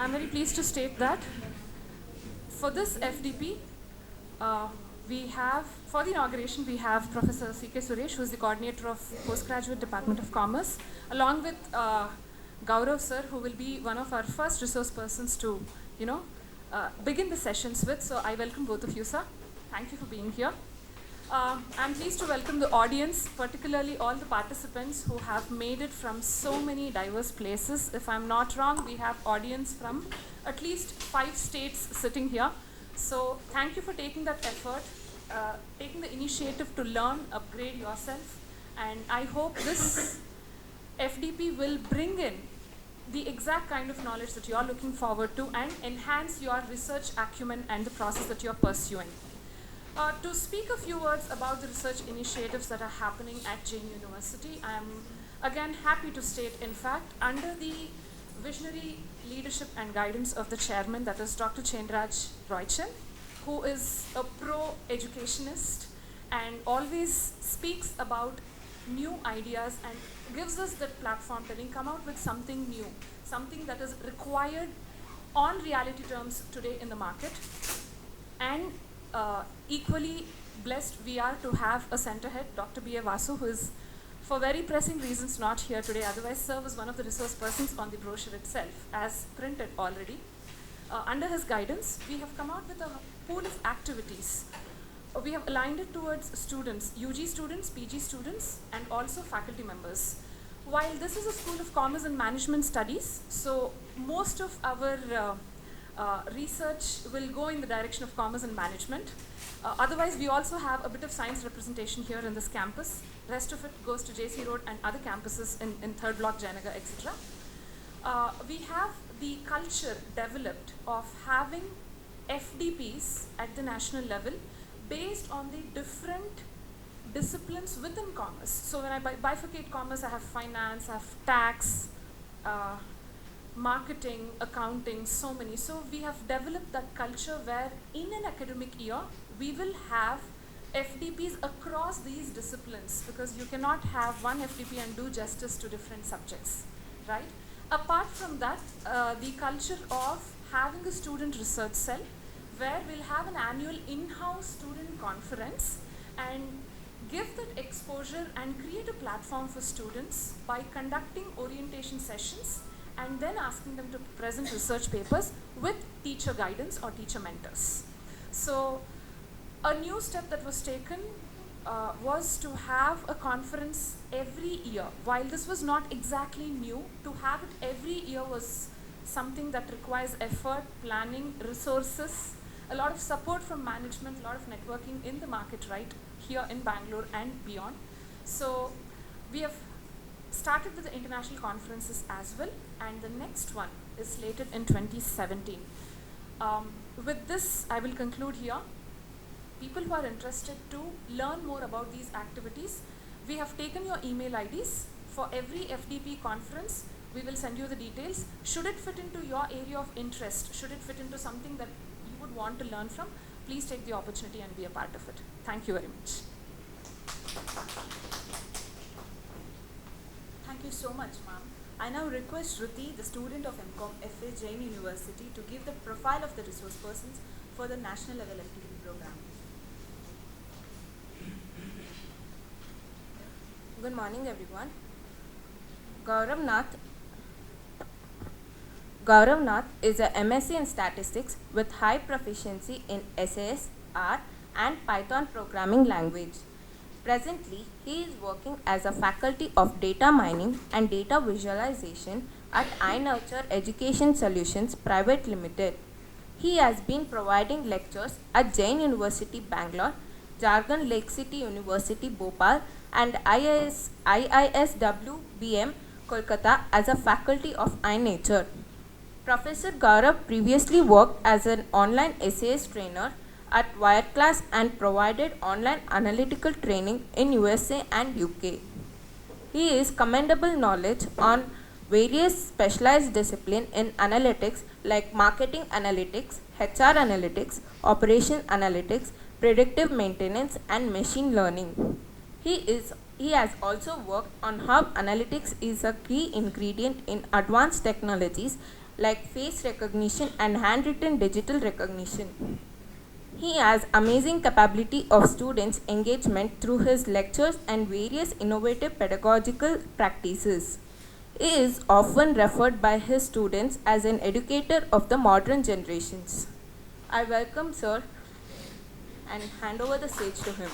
I'm very pleased to state that for this FDP, for the inauguration, we have Professor C.K. Suresh, who is the coordinator of Postgraduate Department of Commerce, along with Gaurav sir, who will be one of our first resource persons to, begin the sessions with. So I welcome both of you, sir. Thank you for being here. I'm pleased to welcome the audience, particularly all the participants who have made it from so many diverse places. If I'm not wrong, we have audience from at least 5 states sitting here. So thank you for taking that effort, taking the initiative to learn, upgrade yourself. And I hope this FDP will bring in the exact kind of knowledge that you're looking forward to and enhance your research acumen and the process that you're pursuing. To speak a few words about the research initiatives that are happening at Jain University, I am again happy to state, in fact, under the visionary leadership and guidance of the chairman, that is Dr. Chenraj Roychen, who is a pro-educationist and always speaks about new ideas and gives us that platform telling, come out with something new, something that is required on reality terms today in the market. And equally blessed we are to have a center head, Dr. B.A. Vasu, who is for very pressing reasons not here today, otherwise serve as one of the resource persons on the brochure itself, as printed already. Under his guidance, we have come out with a pool of activities. We have aligned it towards students, UG students, PG students, and also faculty members. While this is a School of Commerce and Management Studies, so most of our research will go in the direction of commerce and management. Otherwise, we also have a bit of science representation here in this campus. Rest of it goes to JC Road and other campuses in 3rd Block, Jayanagar, etc. We have the culture developed of having FDPs at the national level based on the different disciplines within commerce. So when I bifurcate commerce, I have finance, I have tax, marketing, accounting, so many. So we have developed that culture where in an academic year, we will have FDPs across these disciplines, because you cannot have one FDP and do justice to different subjects, right? Apart from that, the culture of having a student research cell, where we'll have an annual in-house student conference and give that exposure and create a platform for students by conducting orientation sessions and then asking them to present research papers with teacher guidance or teacher mentors. So a new step that was taken was to have a conference every year. While this was not exactly new, to have it every year was something that requires effort, planning, resources, a lot of support from management, a lot of networking in the market right here in Bangalore and beyond. So we have started with the international conferences as well, and the next one is slated in 2017. With this, I will conclude here. People who are interested to learn more about these activities, we have taken your email IDs. For every FDP conference, we will send you the details. Should it fit into your area of interest, should it fit into something that you would want to learn from, please take the opportunity and be a part of it. Thank you very much. Thank you so much, ma'am. I now request Shruti, the student of MCOM FA, Jain University, to give the profile of the resource persons for the national level FDP program. Good morning, everyone. Gaurav Nath is a MSc in Statistics with high proficiency in SAS, R, and Python programming language. Presently, he is working as a faculty of data mining and data visualization at iNurture Education Solutions Private Limited. He has been providing lectures at Jain University, Bangalore, Jharkhand Lake City University, Bhopal, and IISWBM, Kolkata as a faculty of iNature. Professor Gaurav previously worked as an online SAS trainer at Wireclass and provided online analytical training in USA and UK. He is commendable knowledge on various specialized disciplines in analytics like marketing analytics, HR analytics, operation analytics, predictive maintenance, and machine learning. He has also worked on how analytics is a key ingredient in advanced technologies like face recognition and handwritten digital recognition. He has amazing capability of students' engagement through his lectures and various innovative pedagogical practices. He is often referred by his students as an educator of the modern generations. I welcome Sir and hand over the stage to him.